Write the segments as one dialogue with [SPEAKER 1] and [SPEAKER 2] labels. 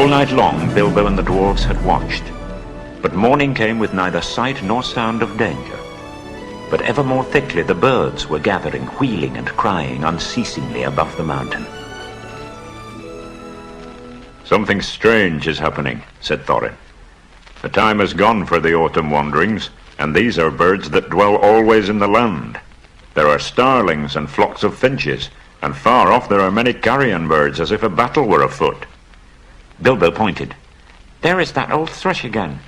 [SPEAKER 1] All night long, Bilbo and the dwarves had watched, but morning came with neither sight nor sound of danger. But ever more thickly the birds were gathering, wheeling and crying unceasingly above the mountain.
[SPEAKER 2] "Something strange is happening," said Thorin. "The time has gone for the autumn wanderings, and these are birds that dwell always in the land. There are starlings and flocks of finches, and far off there are many carrion birds, as if a battle were afoot."
[SPEAKER 1] Bilbo pointed. "There is that old thrush again."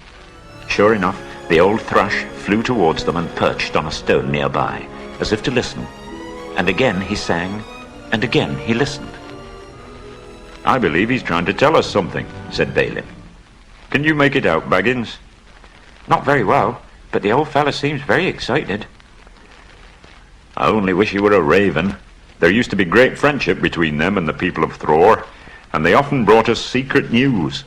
[SPEAKER 1] Sure enough, the old thrush flew towards them and perched on a stone nearby, as if to listen. And again he sang, and again he listened.
[SPEAKER 2] "I believe he's trying to tell us something," said Balin. "Can you make it out, Baggins?"
[SPEAKER 1] "Not very well, but the old fellow seems very excited."
[SPEAKER 2] "I only wish he were a raven. There used to be great friendship between them and the people of Thror, and they often brought us secret news.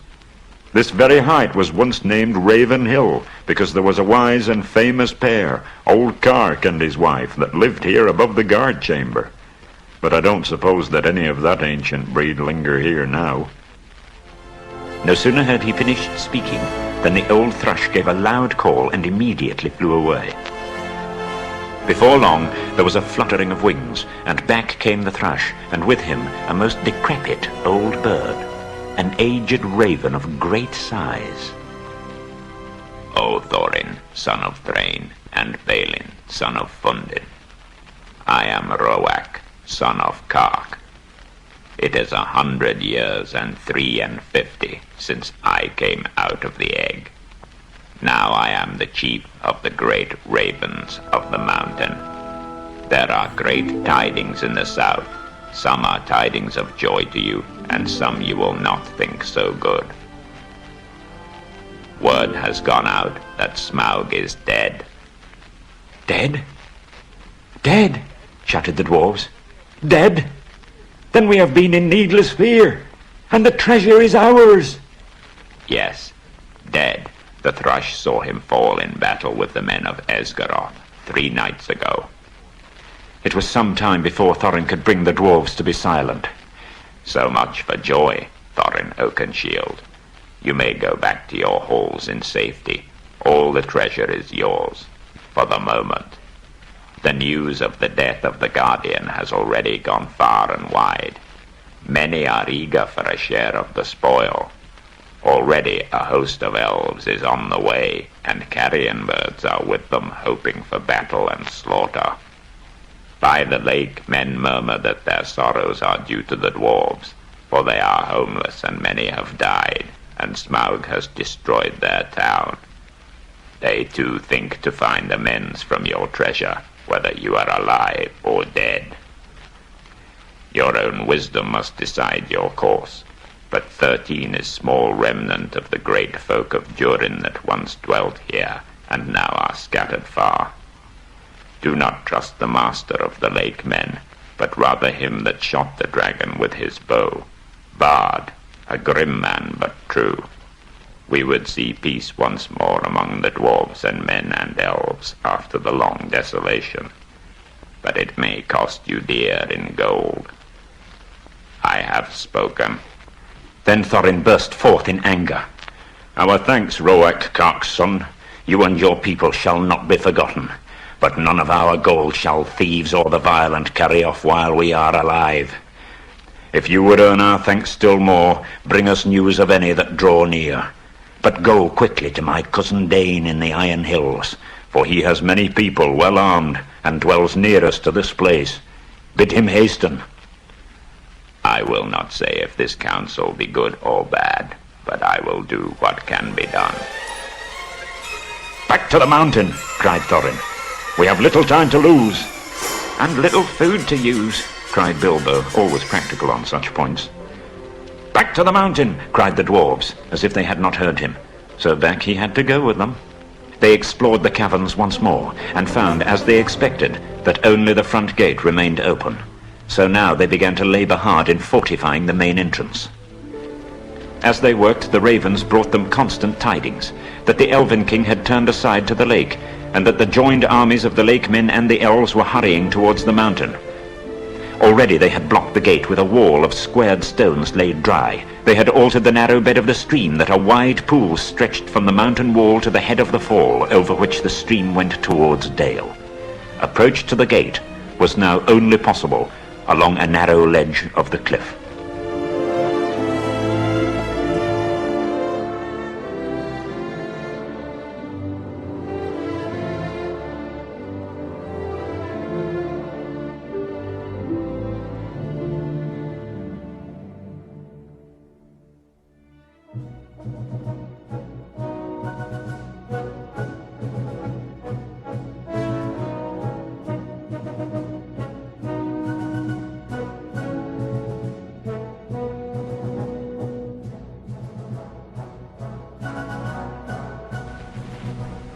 [SPEAKER 2] This very height was once named Raven Hill, because there was a wise and famous pair, old Kark and his wife, that lived here above the guard chamber. But I don't suppose that any of that ancient breed linger here now."
[SPEAKER 1] No sooner had he finished speaking than the old thrush gave a loud call and immediately flew away. Before long there was a fluttering of wings, and back came the thrush, and with him a most decrepit old bird, an aged raven of great size.
[SPEAKER 3] "O Thorin, son of Thrain, and Balin, son of Fundin, I am Roak, son of Kark. It is 100 years and 53 since I came out of the egg. Now I am the chief of the great ravens of the mountain. There are great tidings in the south. Some are tidings of joy to you, and some you will not think so good. Word has gone out that Smaug is dead."
[SPEAKER 1] "Dead? Dead?" shouted the dwarves. "Dead? Then we have been in needless fear, and the treasure is ours."
[SPEAKER 3] "Yes, dead. The thrush saw him fall in battle with the men of Esgaroth 3 nights ago."
[SPEAKER 1] It was some time before Thorin could bring the dwarves to be silent.
[SPEAKER 3] "So much for joy, Thorin Oakenshield. You may go back to your halls in safety. All the treasure is yours, for the moment. The news of the death of the Guardian has already gone far and wide. Many are eager for a share of the spoil. Already a host of elves is on the way, and carrion birds are with them, hoping for battle and slaughter. By the lake men murmur that their sorrows are due to the dwarves, for they are homeless and many have died, and Smaug has destroyed their town. They too think to find amends from your treasure, whether you are alive or dead. Your own wisdom must decide your course, but 13 is small remnant of the great folk of Durin that once dwelt here, and now are scattered far. Do not trust the master of the lake men, but rather him that shot the dragon with his bow, Bard, a grim man but true. We would see peace once more among the dwarves and men and elves after the long desolation, but it may cost you dear in gold. I have spoken."
[SPEAKER 1] Then Thorin burst forth in anger.
[SPEAKER 2] "Our thanks, Roak, Kark's son.
[SPEAKER 1] "You and your people shall not be forgotten, but none of our gold shall thieves or the violent carry off while we are alive. If you would earn our thanks still more, bring us news of any that draw near. But go quickly to my cousin Dane in the Iron Hills, for he has many people well armed, and dwells nearest to this place. Bid him hasten."
[SPEAKER 3] I will not say if this counsel be good or bad, but I will do what can be done.
[SPEAKER 1] "Back to the mountain!" cried Thorin. "We have little time to lose."
[SPEAKER 4] "And little food to use," cried Bilbo,
[SPEAKER 1] always practical on such points. "Back to the mountain!" cried the dwarves, as if they had not heard him. So back he had to go with them. They explored the caverns once more, and found, as they expected, that only the front gate remained open. So now they began to labor hard in fortifying the main entrance. As they worked, the ravens brought them constant tidings, that the Elven King had turned aside to the lake, and that the joined armies of the lake men and the elves were hurrying towards the mountain. Already they had blocked the gate with a wall of squared stones laid dry. They had altered the narrow bed of the stream, that a wide pool stretched from the mountain wall to the head of the fall, over which the stream went towards Dale. Approach to the gate was now only possible along a narrow ledge of the cliff.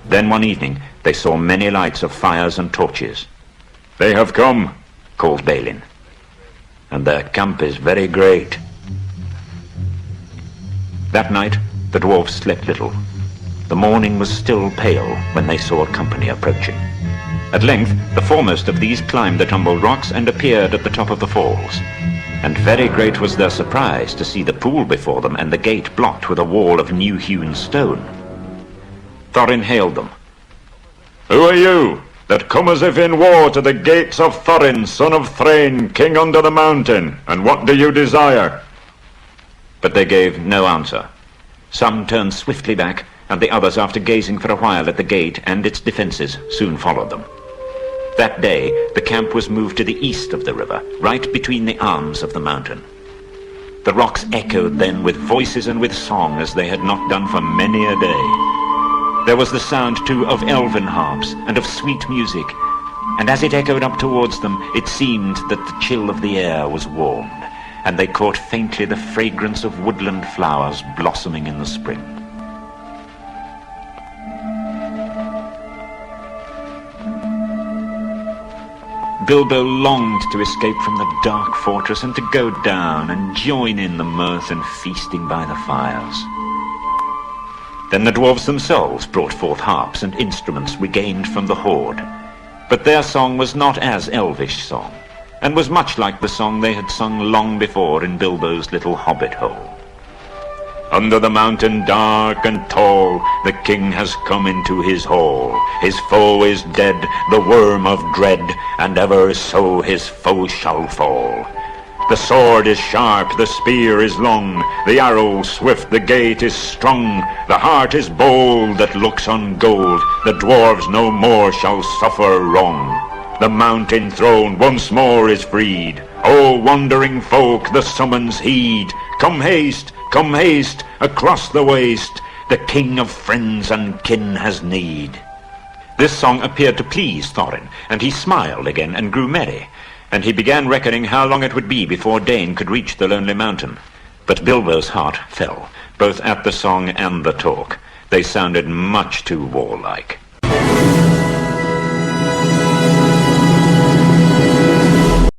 [SPEAKER 1] Then one evening they saw many lights of fires and torches.
[SPEAKER 2] "They have come,"
[SPEAKER 1] called Balin, "and their camp is very great." That night the dwarves slept little. The morning was still pale when they saw a company approaching. At length the foremost of these climbed the tumbled rocks and appeared at the top of the falls. And very great was their surprise to see the pool before them and the gate blocked with a wall of new-hewn stone. Thorin hailed them.
[SPEAKER 2] "Who are you, that come as if in war to the gates of Thorin, son of Thrain, king under the mountain? And what do you desire?"
[SPEAKER 1] But they gave no answer. Some turned swiftly back, and the others, after gazing for a while at the gate and its defences, soon followed them. That day the camp was moved to the east of the river, right between the arms of the mountain. The rocks echoed then with voices and with song as they had not done for many a day. There was the sound, too, of elven harps and of sweet music, and as it echoed up towards them, it seemed that the chill of the air was warmed, and they caught faintly the fragrance of woodland flowers blossoming in the spring. Bilbo longed to escape from the dark fortress and to go down and join in the mirth and feasting by the fires. Then the dwarves themselves brought forth harps and instruments regained from the hoard. But their song was not as elvish song, and was much like the song they had sung long before in Bilbo's little hobbit hole.
[SPEAKER 2] "Under the mountain dark and tall, the king has come into his hall. His foe is dead, the worm of dread, and ever so his foe shall fall. The sword is sharp, the spear is long, the arrow swift, the gate is strong. The heart is bold that looks on gold, the dwarves no more shall suffer wrong. The mountain throne once more is freed. O wandering folk, the summons heed. Come haste, across the waste, the king of friends and kin has need." This song appeared to please Thorin, and he smiled again and grew merry. And he began reckoning how long it would be before Dane could reach the lonely mountain. But Bilbo's heart fell, both at the song and the talk. They sounded much too warlike.